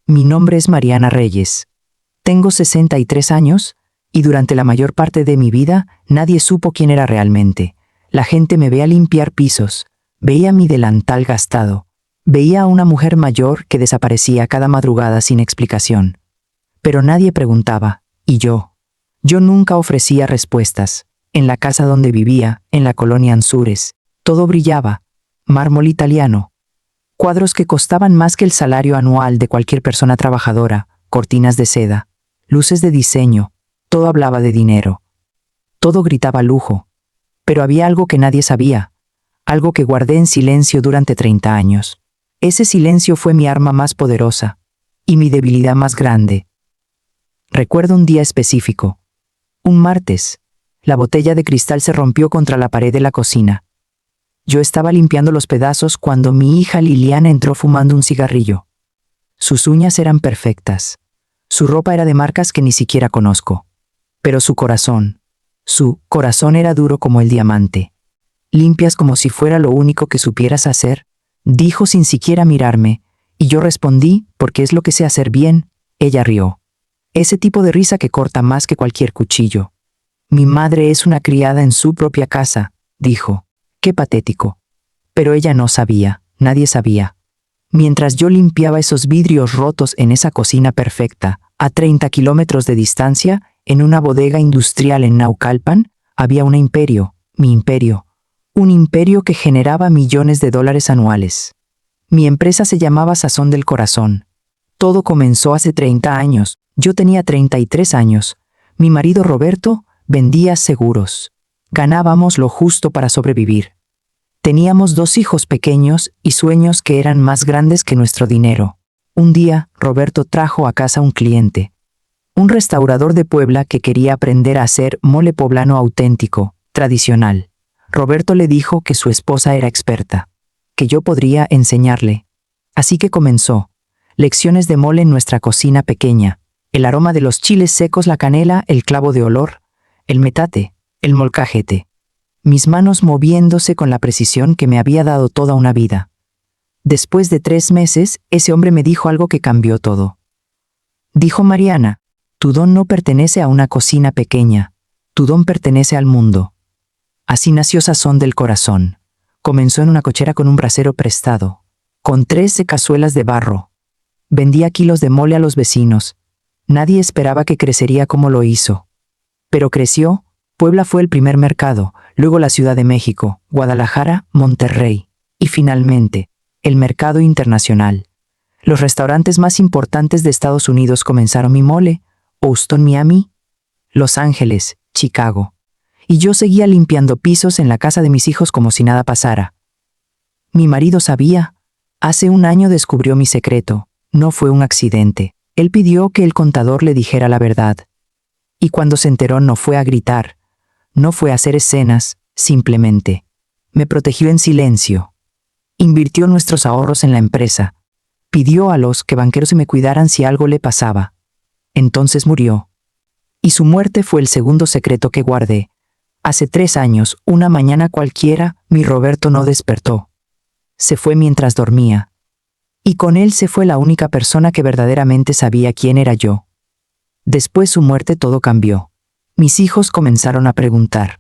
Mi nombre es Mariana Reyes. Tengo 63 años y durante la mayor parte de mi vida nadie supo quién era realmente. La gente me veía limpiar pisos, veía mi delantal gastado, veía a una mujer mayor que desaparecía cada madrugada sin explicación. Pero nadie preguntaba, y yo nunca ofrecía respuestas. En la casa donde vivía, en la colonia Anzures, todo brillaba, mármol italiano, cuadros que costaban más que el salario anual de cualquier persona trabajadora, cortinas de seda, luces de diseño, todo hablaba de dinero. Todo gritaba lujo. Pero había algo que nadie sabía, algo que guardé en silencio durante 30 años. Ese silencio fue mi arma más poderosa y mi debilidad más grande. Recuerdo un día específico. Un martes, la botella de cristal se rompió contra la pared de la cocina. Yo estaba limpiando los pedazos cuando mi hija Liliana entró fumando un cigarrillo. Sus uñas eran perfectas. Su ropa era de marcas que ni siquiera conozco. Pero su corazón era duro como el diamante. Limpias como si fuera lo único que supieras hacer, dijo sin siquiera mirarme, y yo respondí, porque es lo que sé hacer bien. Ella rió. Ese tipo de risa que corta más que cualquier cuchillo. Mi madre es una criada en su propia casa, dijo. Qué patético. Pero ella no sabía, nadie sabía. Mientras yo limpiaba esos vidrios rotos en esa cocina perfecta, a 30 kilómetros de distancia, en una bodega industrial en Naucalpan, había un imperio, mi imperio. Un imperio que generaba millones de dólares anuales. Mi empresa se llamaba Sazón del Corazón. Todo comenzó hace 30 años. Yo tenía 33 años. Mi marido Roberto vendía seguros. Ganábamos lo justo para sobrevivir. Teníamos 2 hijos pequeños y sueños que eran más grandes que nuestro dinero. Un día, Roberto trajo a casa un cliente. Un restaurador de Puebla que quería aprender a hacer mole poblano auténtico, tradicional. Roberto le dijo que su esposa era experta, que yo podría enseñarle. Así que comenzó. Lecciones de mole en nuestra cocina pequeña. El aroma de los chiles secos, la canela, el clavo de olor, el metate, el molcajete. Mis manos moviéndose con la precisión que me había dado toda una vida. Después de 3 meses, ese hombre me dijo algo que cambió todo. Dijo: Mariana, tu don no pertenece a una cocina pequeña, tu don pertenece al mundo. Así nació Sazón del Corazón. Comenzó en una cochera con un brasero prestado, con 13 cazuelas de barro. Vendía kilos de mole a los vecinos. Nadie esperaba que crecería como lo hizo. Pero creció. Puebla fue el primer mercado, luego la Ciudad de México, Guadalajara, Monterrey, y finalmente, el mercado internacional. Los restaurantes más importantes de Estados Unidos comenzaron mi mole, Houston, Miami, Los Ángeles, Chicago. Y yo seguía limpiando pisos en la casa de mis hijos como si nada pasara. Mi marido sabía. Hace un año descubrió mi secreto. No fue un accidente. Él pidió que el contador le dijera la verdad. Y cuando se enteró no fue a gritar. No fue a hacer escenas, simplemente. Me protegió en silencio. Invirtió nuestros ahorros en la empresa. Pidió a los que banqueros se me cuidaran si algo le pasaba. Entonces murió. Y su muerte fue el segundo secreto que guardé. Hace 3 años, una mañana cualquiera, mi Roberto no despertó. Se fue mientras dormía. Y con él se fue la única persona que verdaderamente sabía quién era yo. Después su muerte todo cambió. Mis hijos comenzaron a preguntar.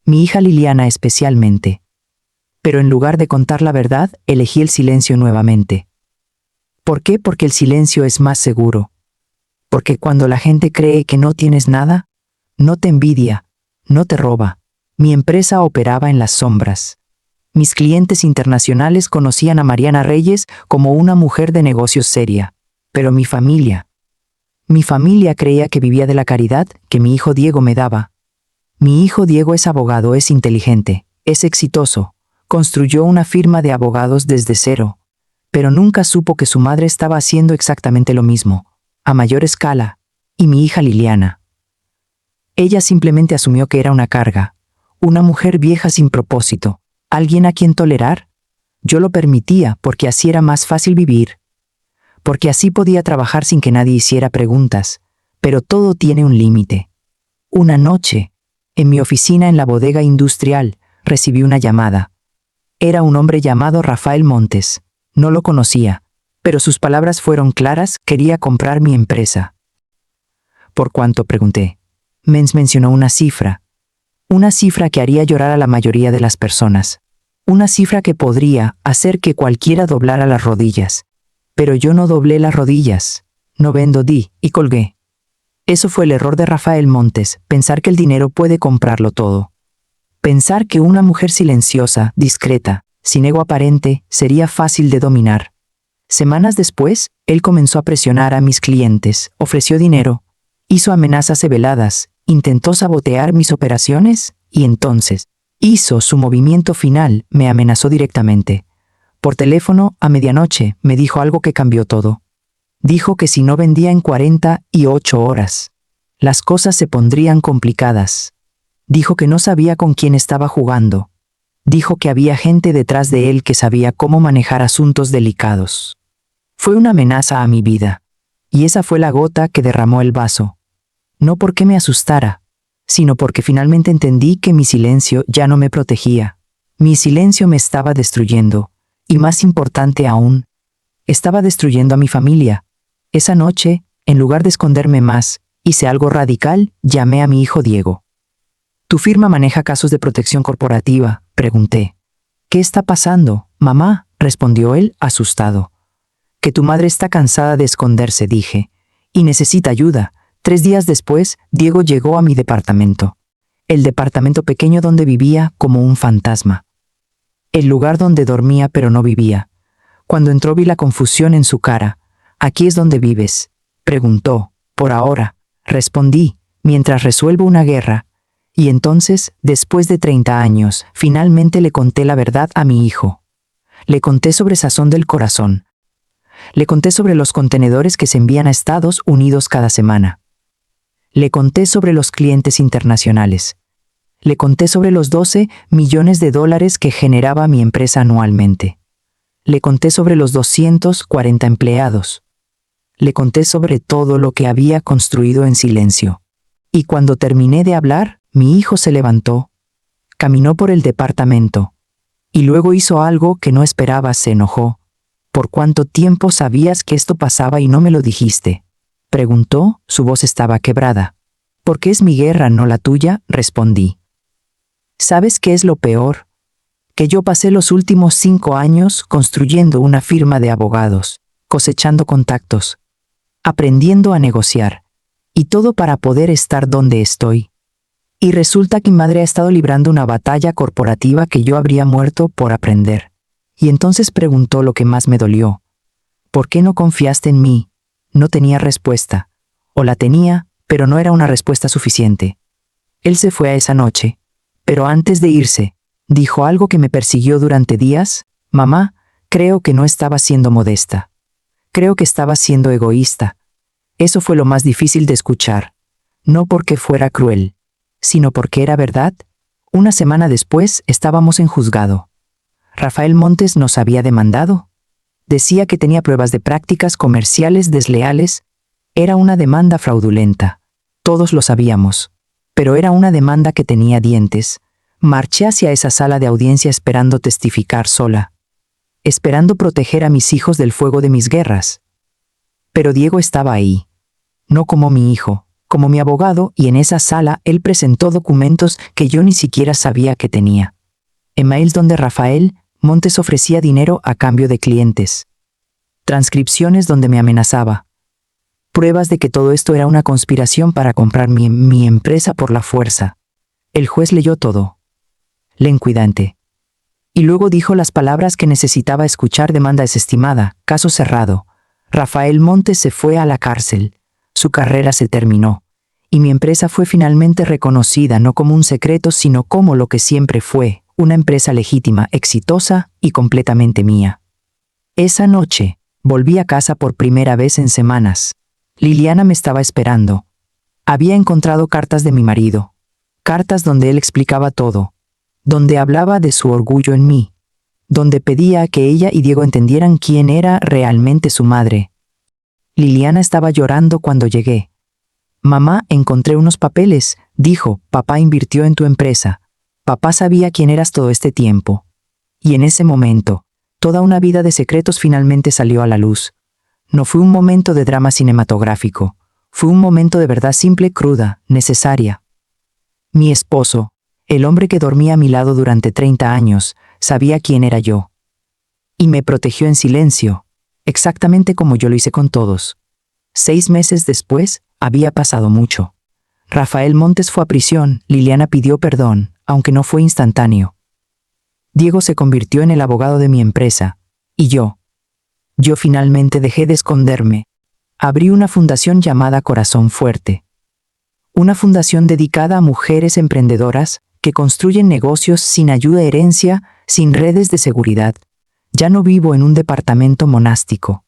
Mi hija Liliana especialmente. Pero en lugar de contar la verdad, elegí el silencio nuevamente. ¿Por qué? Porque el silencio es más seguro. Porque cuando la gente cree que no tienes nada, no te envidia, no te roba. Mi empresa operaba en las sombras. Mis clientes internacionales conocían a Mariana Reyes como una mujer de negocios seria. Pero mi familia creía que vivía de la caridad que mi hijo Diego me daba. Mi hijo Diego es abogado, es inteligente, es exitoso. Construyó una firma de abogados desde cero. Pero nunca supo que su madre estaba haciendo exactamente lo mismo, a mayor escala. Y mi hija Liliana. Ella simplemente asumió que era una carga. Una mujer vieja sin propósito. ¿Alguien a quien tolerar? Yo lo permitía porque así era más fácil vivir. Porque así podía trabajar sin que nadie hiciera preguntas, pero todo tiene un límite. Una noche, en mi oficina en la bodega industrial, recibí una llamada. Era un hombre llamado Rafael Montes. No lo conocía, Pero sus palabras fueron claras, quería comprar mi empresa. ¿Por cuánto?, pregunté. Mencionó una cifra que haría llorar a la mayoría de las personas. Una cifra que podría hacer que cualquiera doblara las rodillas. Pero yo no doblé las rodillas. No vendo, y colgué. Eso fue el error de Rafael Montes, pensar que el dinero puede comprarlo todo. Pensar que una mujer silenciosa, discreta, sin ego aparente, sería fácil de dominar. Semanas después, él comenzó a presionar a mis clientes, ofreció dinero, hizo amenazas veladas, intentó sabotear mis operaciones y entonces hizo su movimiento final, me amenazó directamente. Por teléfono, a medianoche, me dijo algo que cambió todo. Dijo que si no vendía en 48 horas, las cosas se pondrían complicadas. Dijo que no sabía con quién estaba jugando. Dijo que había gente detrás de él que sabía cómo manejar asuntos delicados. Fue una amenaza a mi vida. Y esa fue la gota que derramó el vaso. No porque me asustara, sino porque finalmente entendí que mi silencio ya no me protegía. Mi silencio me estaba destruyendo. Y más importante aún, estaba destruyendo a mi familia. Esa noche, en lugar de esconderme más, hice algo radical, llamé a mi hijo Diego. ¿Tu firma maneja casos de protección corporativa?, pregunté. ¿Qué está pasando, mamá?, respondió él, asustado. Que tu madre está cansada de esconderse, dije, y necesita ayuda. 3 días después, Diego llegó a mi departamento. El departamento pequeño donde vivía como un fantasma. El lugar donde dormía pero no vivía. Cuando entró vi la confusión en su cara. ¿Aquí es donde vives?, preguntó. Por ahora, respondí, mientras resuelvo una guerra. Y entonces, después de 30 años, finalmente le conté la verdad a mi hijo. Le conté sobre Sazón del Corazón. Le conté sobre los contenedores que se envían a Estados Unidos cada semana. Le conté sobre los clientes internacionales. Le conté sobre los 12 millones de dólares que generaba mi empresa anualmente. Le conté sobre los 240 empleados. Le conté sobre todo lo que había construido en silencio. Y cuando terminé de hablar, mi hijo se levantó, caminó por el departamento, y luego hizo algo que no esperaba, se enojó. ¿Por cuánto tiempo sabías que esto pasaba y no me lo dijiste?, preguntó, su voz estaba quebrada. Porque es mi guerra, no la tuya, respondí. ¿Sabes qué es lo peor? Que yo pasé los últimos 5 años construyendo una firma de abogados, cosechando contactos, aprendiendo a negociar, y todo para poder estar donde estoy. Y resulta que mi madre ha estado librando una batalla corporativa que yo habría muerto por aprender. Y entonces preguntó lo que más me dolió. ¿Por qué no confiaste en mí? No tenía respuesta. O la tenía, pero no era una respuesta suficiente. Él se fue a esa noche. Pero antes de irse, dijo algo que me persiguió durante días. Mamá, creo que no estaba siendo modesta. Creo que estaba siendo egoísta. Eso fue lo más difícil de escuchar. No porque fuera cruel, sino porque era verdad. Una semana después estábamos en juzgado. Rafael Montes nos había demandado. Decía que tenía pruebas de prácticas comerciales desleales. Era una demanda fraudulenta. Todos lo sabíamos. Pero era una demanda que tenía dientes. Marché hacia esa sala de audiencia esperando testificar sola. Esperando proteger a mis hijos del fuego de mis guerras. Pero Diego estaba ahí. No como mi hijo, como mi abogado, y en esa sala él presentó documentos que yo ni siquiera sabía que tenía. Emails donde Rafael Montes ofrecía dinero a cambio de clientes. Transcripciones donde me amenazaba. Pruebas de que todo esto era una conspiración para comprar mi empresa por la fuerza. El juez leyó todo. Lencuidante. Y luego dijo las palabras que necesitaba escuchar: demanda desestimada, caso cerrado. Rafael Montes se fue a la cárcel. Su carrera se terminó. Y mi empresa fue finalmente reconocida no como un secreto, sino como lo que siempre fue, una empresa legítima, exitosa y completamente mía. Esa noche, volví a casa por primera vez en semanas. Liliana me estaba esperando. Había encontrado cartas de mi marido. Cartas donde él explicaba todo. Donde hablaba de su orgullo en mí. Donde pedía que ella y Diego entendieran quién era realmente su madre. Liliana estaba llorando cuando llegué. Mamá, encontré unos papeles, dijo. Papá invirtió en tu empresa. Papá sabía quién eras todo este tiempo. Y en ese momento, Toda una vida de secretos finalmente salió a la luz. No fue un momento de drama cinematográfico. Fue un momento de verdad simple, cruda, necesaria. Mi esposo, el hombre que dormía a mi lado durante 30 años, sabía quién era yo. Y me protegió en silencio, exactamente como yo lo hice con todos. 6 meses después, había pasado mucho. Rafael Montes fue a prisión, Liliana pidió perdón, aunque no fue instantáneo. Diego se convirtió en el abogado de mi empresa, y yo finalmente dejé de esconderme. Abrí una fundación llamada Corazón Fuerte. Una fundación dedicada a mujeres emprendedoras que construyen negocios sin ayuda herencia, sin redes de seguridad. Ya no vivo en un departamento monástico.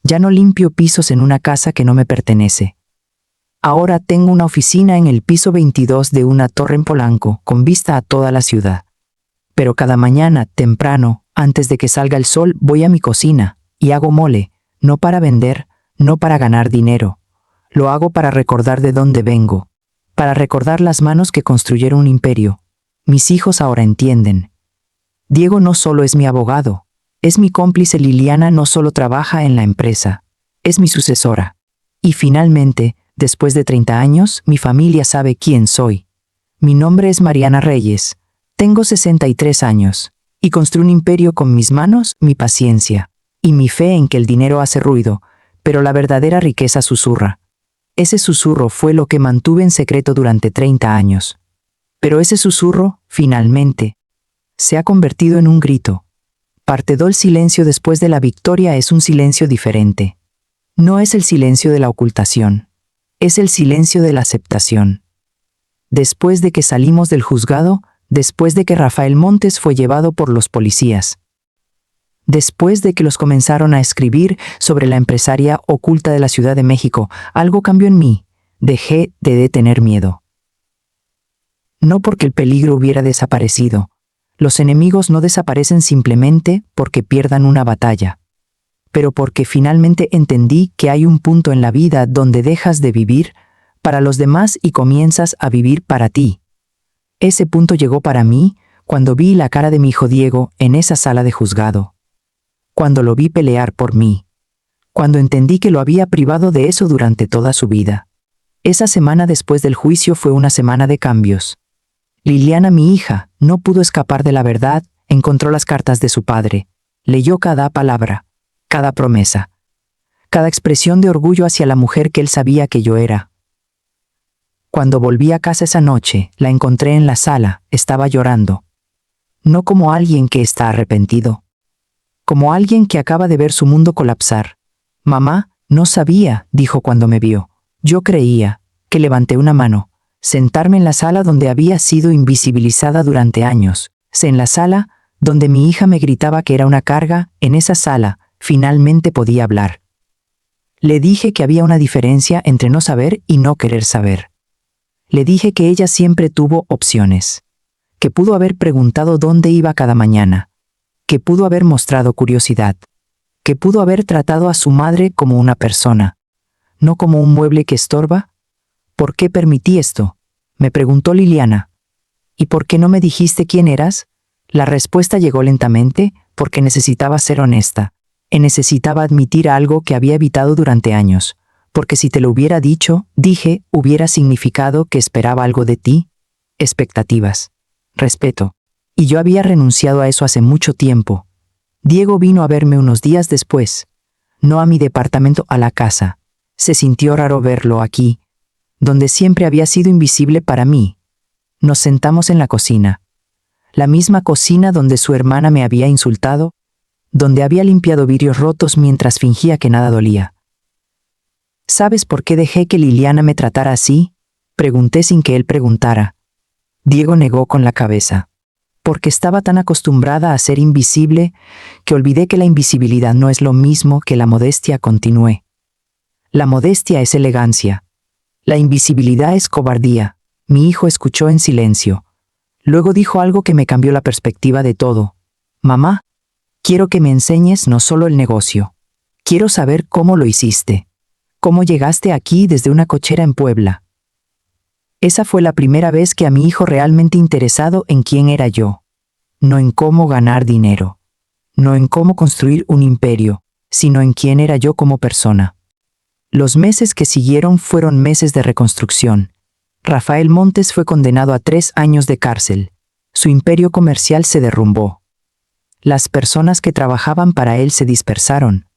Ya no limpio pisos en una casa que no me pertenece. Ahora tengo una oficina en el piso 22 de una torre en Polanco, con vista a toda la ciudad. Pero cada mañana, temprano, antes de que salga el sol, voy a mi cocina y hago mole, no para vender, no para ganar dinero. Lo hago para recordar de dónde vengo, para recordar las manos que construyeron un imperio. Mis hijos ahora entienden. Diego no solo es mi abogado, es mi cómplice. Liliana no solo trabaja en la empresa, es mi sucesora. Y finalmente, después de 30 años, mi familia sabe quién soy. Mi nombre es Mariana Reyes, tengo 63 años, y construí un imperio con mis manos, mi paciencia, y mi fe en que el dinero hace ruido, pero la verdadera riqueza susurra. Ese susurro fue lo que mantuve en secreto durante 30 años. Pero ese susurro, finalmente, se ha convertido en un grito. Parte del silencio después de la victoria es un silencio diferente. No es el silencio de la ocultación, es el silencio de la aceptación. Después de que salimos del juzgado, después de que Rafael Montes fue llevado por los policías, después de que los comenzaron a escribir sobre la empresaria oculta de la Ciudad de México, algo cambió en mí. Dejé de tener miedo. No porque el peligro hubiera desaparecido. Los enemigos no desaparecen simplemente porque pierdan una batalla, pero porque finalmente entendí que hay un punto en la vida donde dejas de vivir para los demás y comienzas a vivir para ti. Ese punto llegó para mí cuando vi la cara de mi hijo Diego en esa sala de juzgado. Cuando lo vi pelear por mí. Cuando entendí que lo había privado de eso durante toda su vida. Esa semana después del juicio fue una semana de cambios. Liliana, mi hija, no pudo escapar de la verdad, encontró las cartas de su padre, leyó cada palabra, cada promesa, cada expresión de orgullo hacia la mujer que él sabía que yo era. Cuando volví a casa esa noche, la encontré en la sala, estaba llorando. No como alguien que está arrepentido, como alguien que acaba de ver su mundo colapsar. Mamá, no sabía, dijo cuando me vio. Yo creía que levanté una mano. Sentarme en la sala donde había sido invisibilizada durante años. En la sala donde mi hija me gritaba que era una carga, en esa sala, finalmente podía hablar. Le dije que había una diferencia entre no saber y no querer saber. Le dije que ella siempre tuvo opciones. Que pudo haber preguntado dónde iba cada mañana. Que pudo haber mostrado curiosidad. Que pudo haber tratado a su madre como una persona, no como un mueble que estorba. ¿Por qué permití esto?, me preguntó Liliana. ¿Y por qué no me dijiste quién eras? La respuesta llegó lentamente, porque necesitaba ser honesta. Necesitaba admitir algo que había evitado durante años. Porque si te lo hubiera dicho, dije, hubiera significado que esperaba algo de ti. Expectativas. Respeto. Y yo había renunciado a eso hace mucho tiempo. Diego vino a verme unos días después. No a mi departamento, a la casa. Se sintió raro verlo aquí, donde siempre había sido invisible para mí. Nos sentamos en la cocina. La misma cocina donde su hermana me había insultado, donde había limpiado vidrios rotos mientras fingía que nada dolía. ¿Sabes por qué dejé que Liliana me tratara así?, pregunté sin que él preguntara. Diego negó con la cabeza. Porque estaba tan acostumbrada a ser invisible que olvidé que la invisibilidad no es lo mismo que la modestia. Continué. La modestia es elegancia. La invisibilidad es cobardía. Mi hijo escuchó en silencio. Luego dijo algo que me cambió la perspectiva de todo. Mamá, quiero que me enseñes no solo el negocio. Quiero saber cómo lo hiciste. Cómo llegaste aquí desde una cochera en Puebla. Esa fue la primera vez que a mi hijo realmente interesado en quién era yo. No en cómo ganar dinero. no en cómo construir un imperio, sino en quién era yo como persona. Los meses que siguieron fueron meses de reconstrucción. Rafael Montes fue condenado a 3 años de cárcel. Su imperio comercial se derrumbó. Las personas que trabajaban para él se dispersaron.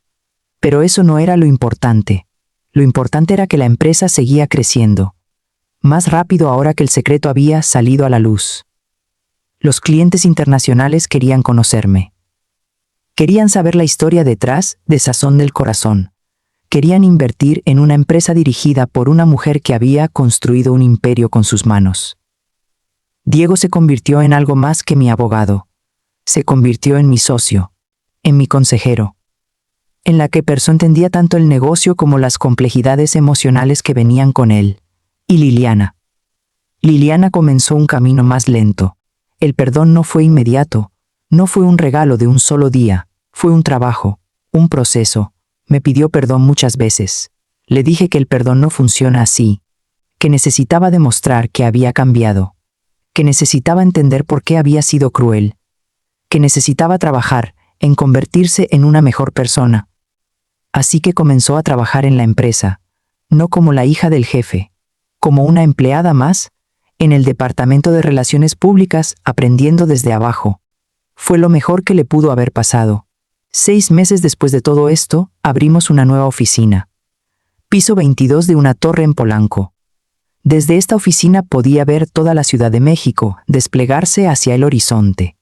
Pero eso no era lo importante. Lo importante era que la empresa seguía creciendo. Más rápido ahora que el secreto había salido a la luz. Los clientes internacionales querían conocerme. Querían saber la historia detrás de Sazón del Corazón. Querían invertir en una empresa dirigida por una mujer que había construido un imperio con sus manos. Diego se convirtió en algo más que mi abogado. Se convirtió en mi socio, en mi consejero, en la que persona entendía tanto el negocio como las complejidades emocionales que venían con él. Y Liliana. Liliana comenzó un camino más lento. El perdón no fue inmediato, no fue un regalo de un solo día, fue un trabajo, un proceso. Me pidió perdón muchas veces. Le dije que el perdón no funciona así, que necesitaba demostrar que había cambiado, que necesitaba entender por qué había sido cruel, que necesitaba trabajar en convertirse en una mejor persona. Así que comenzó a trabajar en la empresa, no como la hija del jefe, como una empleada más, en el departamento de relaciones públicas, aprendiendo desde abajo. Fue lo mejor que le pudo haber pasado. 6 meses después de todo esto, abrimos una nueva oficina. Piso 22 de una torre en Polanco. Desde esta oficina podía ver toda la Ciudad de México desplegarse hacia el horizonte.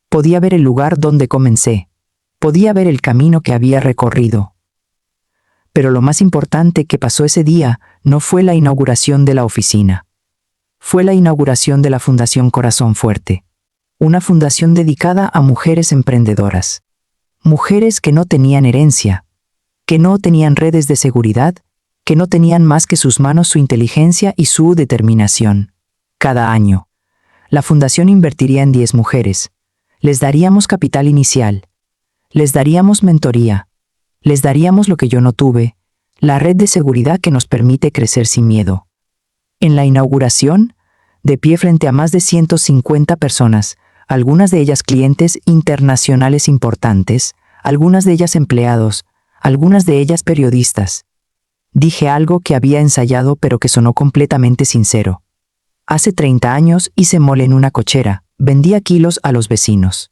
Podía ver el lugar donde comencé. Podía ver el camino que había recorrido. Pero lo más importante que pasó ese día no fue la inauguración de la oficina. Fue la inauguración de la Fundación Corazón Fuerte. Una fundación dedicada a mujeres emprendedoras. Mujeres que no tenían herencia, que no tenían redes de seguridad, que no tenían más que sus manos, su inteligencia y su determinación. Cada año, la fundación invertiría en 10 mujeres. Les daríamos capital inicial. Les daríamos mentoría. Les daríamos lo que yo no tuve, la red de seguridad que nos permite crecer sin miedo. En la inauguración, de pie frente a más de 150 personas, algunas de ellas clientes internacionales importantes, algunas de ellas empleados, algunas de ellas periodistas. Dije algo que había ensayado pero que sonó completamente sincero. Hace 30 años hice mole en una cochera, vendía kilos a los vecinos.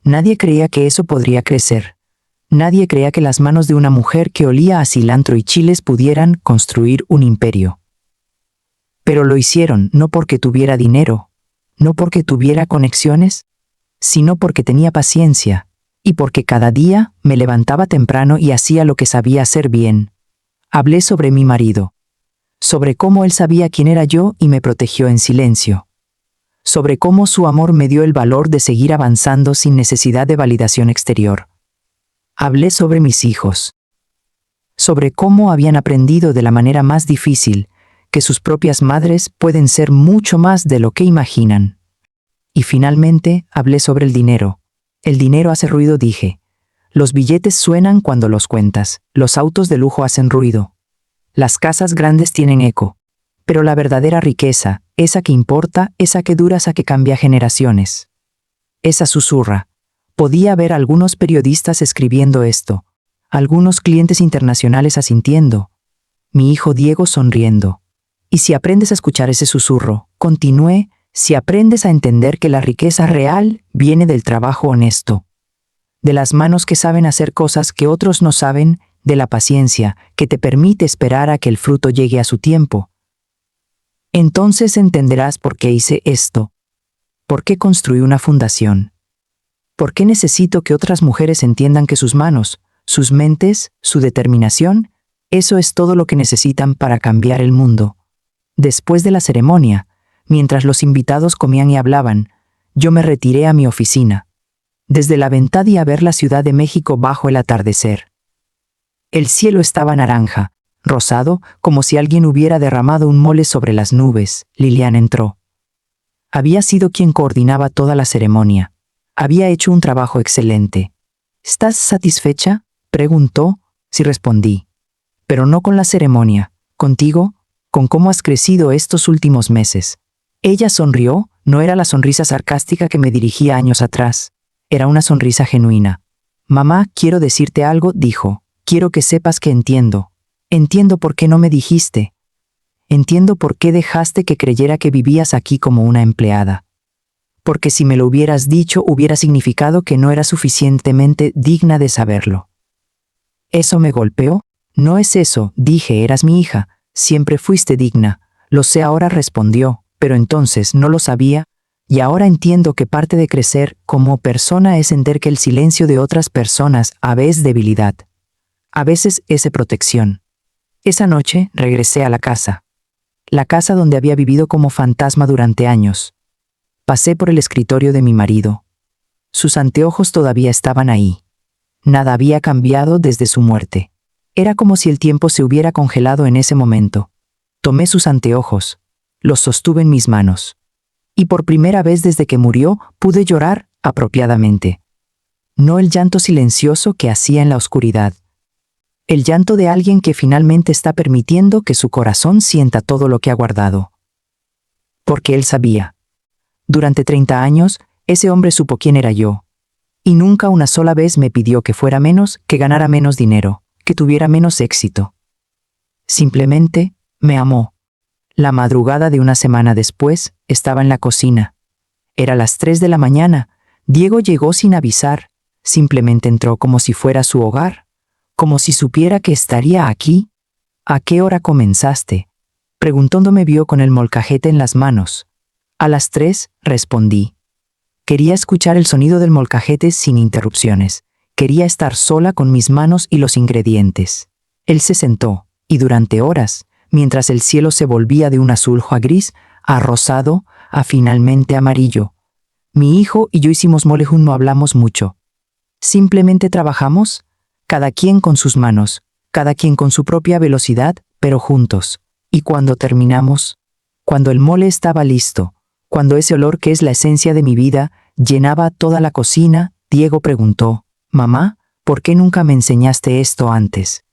Nadie creía que eso podría crecer. Nadie creía que las manos de una mujer que olía a cilantro y chiles pudieran construir un imperio. Pero lo hicieron no porque tuviera dinero, no porque tuviera conexiones, sino porque tenía paciencia, y porque cada día me levantaba temprano y hacía lo que sabía hacer bien. Hablé sobre mi marido, sobre cómo él sabía quién era yo y me protegió en silencio, sobre cómo su amor me dio el valor de seguir avanzando sin necesidad de validación exterior. Hablé sobre mis hijos, sobre cómo habían aprendido de la manera más difícil que sus propias madres pueden ser mucho más de lo que imaginan. Y finalmente hablé sobre el dinero. El dinero hace ruido, dije. Los billetes suenan cuando los cuentas, los autos de lujo hacen ruido. Las casas grandes tienen eco. Pero la verdadera riqueza, esa que importa, esa que dura, esa que cambia generaciones. Esa susurra. Podía ver algunos periodistas escribiendo esto, algunos clientes internacionales asintiendo, mi hijo Diego sonriendo. Y si aprendes a escuchar ese susurro, continué, si aprendes a entender que la riqueza real viene del trabajo honesto, de las manos que saben hacer cosas que otros no saben, de la paciencia que te permite esperar a que el fruto llegue a su tiempo. Entonces entenderás por qué hice esto, por qué construí una fundación, por qué necesito que otras mujeres entiendan que sus manos, sus mentes, su determinación, eso es todo lo que necesitan para cambiar el mundo. Después de la ceremonia, mientras los invitados comían y hablaban, yo me retiré a mi oficina. Desde la ventana y a ver la Ciudad de México bajo el atardecer. El cielo estaba naranja, rosado, como si alguien hubiera derramado un mole sobre las nubes. Liliana entró. Había sido quien coordinaba toda la ceremonia. Había hecho un trabajo excelente. ¿Estás satisfecha?, preguntó. Sí, respondí. Pero no con la ceremonia, contigo, con cómo has crecido estos últimos meses. Ella sonrió, no era la sonrisa sarcástica que me dirigía años atrás. Era una sonrisa genuina. Mamá, quiero decirte algo, dijo. Quiero que sepas que entiendo. Entiendo por qué no me dijiste. Entiendo por qué dejaste que creyera que vivías aquí como una empleada. Porque si me lo hubieras dicho, hubiera significado que no era suficientemente digna de saberlo. ¿Eso me golpeó? No es eso, dije, eras mi hija. Siempre fuiste digna. Lo sé ahora, respondió, pero entonces no lo sabía, y ahora entiendo que parte de crecer como persona es entender que el silencio de otras personas a veces es debilidad. A veces es protección. Esa noche regresé a la casa donde había vivido como fantasma durante años. Pasé por el escritorio de mi marido. Sus anteojos todavía estaban ahí. Nada había cambiado desde su muerte. Era como si el tiempo se hubiera congelado en ese momento. Tomé sus anteojos, los sostuve en mis manos. Y por primera vez desde que murió, pude llorar apropiadamente. No el llanto silencioso que hacía en la oscuridad. El llanto de alguien que finalmente está permitiendo que su corazón sienta todo lo que ha guardado. Porque él sabía. Durante 30 años, ese hombre supo quién era yo. Y nunca una sola vez me pidió que fuera menos, que ganara menos dinero, que tuviera menos éxito. Simplemente me amó. La madrugada de una semana después, estaba en la cocina. Era las 3 de la mañana. Diego llegó sin avisar. Simplemente entró como si fuera su hogar. Como si supiera que estaría aquí. ¿A qué hora comenzaste? Preguntándome vio con el molcajete en las manos. A las 3, respondí. Quería escuchar el sonido del molcajete sin interrupciones. Quería estar sola con mis manos y los ingredientes. Él se sentó, y durante horas, mientras el cielo se volvía de un azul a gris, a rosado, a finalmente amarillo. Mi hijo y yo hicimos molejún, no hablamos mucho. Simplemente trabajamos, cada quien con sus manos, cada quien con su propia velocidad, pero juntos. Y cuando terminamos, cuando el mole estaba listo, cuando ese olor que es la esencia de mi vida llenaba toda la cocina, Diego preguntó, «Mamá, ¿por qué nunca me enseñaste esto antes?»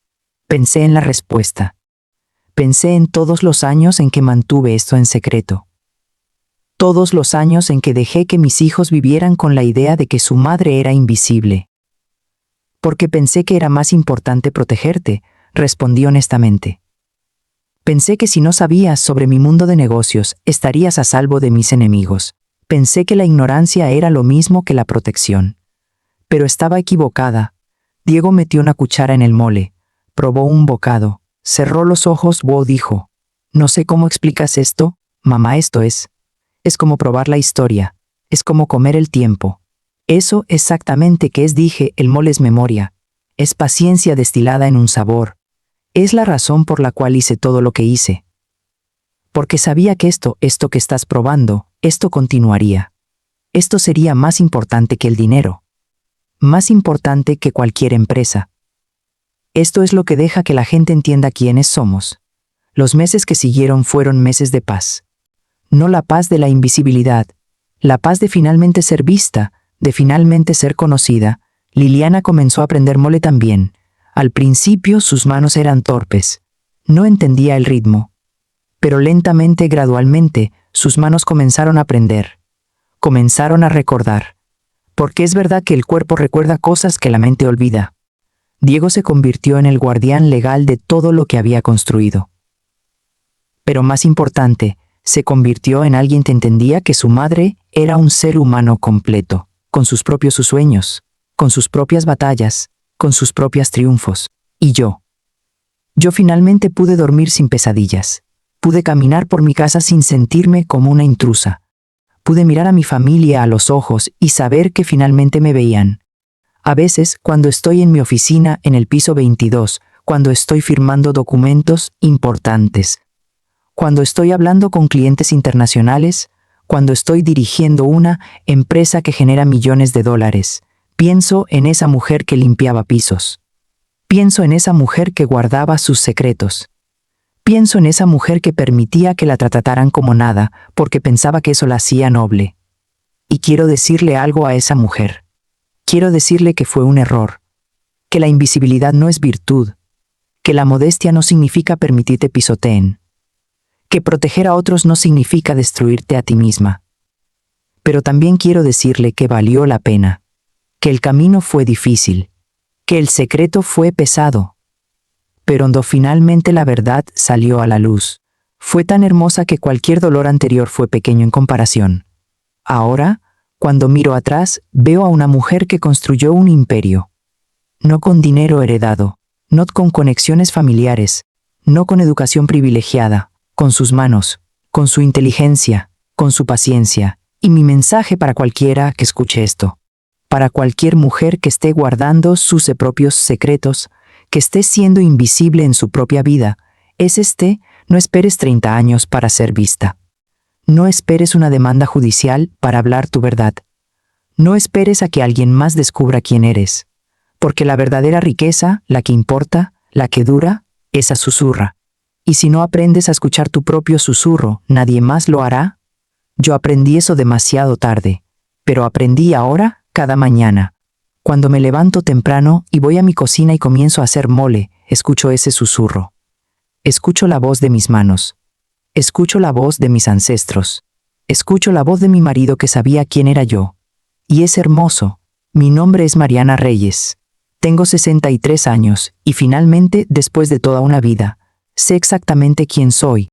Pensé en la respuesta. Pensé en todos los años en que mantuve esto en secreto. Todos los años en que dejé que mis hijos vivieran con la idea de que su madre era invisible. Porque pensé que era más importante protegerte, respondí honestamente. Pensé que si no sabías sobre mi mundo de negocios, estarías a salvo de mis enemigos. Pensé que la ignorancia era lo mismo que la protección. Pero estaba equivocada. Diego metió una cuchara en el mole, probó un bocado, cerró los ojos, dijo. No sé cómo explicas esto, mamá, esto es como probar la historia, es como comer el tiempo. Eso exactamente que es, dije, el mole es memoria, es paciencia destilada en un sabor. Es la razón por la cual hice todo lo que hice. Porque sabía que esto que estás probando, esto continuaría. Esto sería más importante que el dinero. Más importante que cualquier empresa. Esto es lo que deja que la gente entienda quiénes somos. Los meses que siguieron fueron meses de paz. No la paz de la invisibilidad, la paz de finalmente ser vista, de finalmente ser conocida. Liliana comenzó a aprender mole también. Al principio sus manos eran torpes. No entendía el ritmo. Pero lentamente, gradualmente, sus manos comenzaron a aprender. Comenzaron a recordar. Porque es verdad que el cuerpo recuerda cosas que la mente olvida. Diego se convirtió en el guardián legal de todo lo que había construido. Pero más importante, se convirtió en alguien que entendía que su madre era un ser humano completo, con sus propios sueños, con sus propias batallas, con sus propios triunfos. Y yo. Yo finalmente pude dormir sin pesadillas. Pude caminar por mi casa sin sentirme como una intrusa. Pude mirar a mi familia a los ojos y saber que finalmente me veían. A veces, cuando estoy en mi oficina en el piso 22, cuando estoy firmando documentos importantes, cuando estoy hablando con clientes internacionales, cuando estoy dirigiendo una empresa que genera millones de dólares, pienso en esa mujer que limpiaba pisos. Pienso en esa mujer que guardaba sus secretos. Pienso en esa mujer que permitía que la trataran como nada, porque pensaba que eso la hacía noble. Y quiero decirle algo a esa mujer. Quiero decirle que fue un error. Que la invisibilidad no es virtud. Que la modestia no significa permitirte pisoteen. Que proteger a otros no significa destruirte a ti misma. Pero también quiero decirle que valió la pena. que el camino fue difícil, que el secreto fue pesado. Pero cuando finalmente la verdad salió a la luz, fue tan hermosa que cualquier dolor anterior fue pequeño en comparación. Ahora, cuando miro atrás, veo a una mujer que construyó un imperio. No con dinero heredado, no con conexiones familiares, no con educación privilegiada, con sus manos, con su inteligencia, con su paciencia. Y mi mensaje para cualquiera que escuche esto, para cualquier mujer que esté guardando sus propios secretos, que esté siendo invisible en su propia vida, es no esperes 30 años para ser vista. No esperes una demanda judicial para hablar tu verdad. No esperes a que alguien más descubra quién eres, porque la verdadera riqueza, la que importa, la que dura, esa susurra. Y si no aprendes a escuchar tu propio susurro, ¿nadie más lo hará? Yo aprendí eso demasiado tarde, pero aprendí ahora, cada mañana. Cuando me levanto temprano y voy a mi cocina y comienzo a hacer mole, escucho ese susurro. Escucho la voz de mis manos. Escucho la voz de mis ancestros. Escucho la voz de mi marido que sabía quién era yo. Y es hermoso. Mi nombre es Mariana Reyes. Tengo 63 años y finalmente, después de toda una vida, sé exactamente quién soy,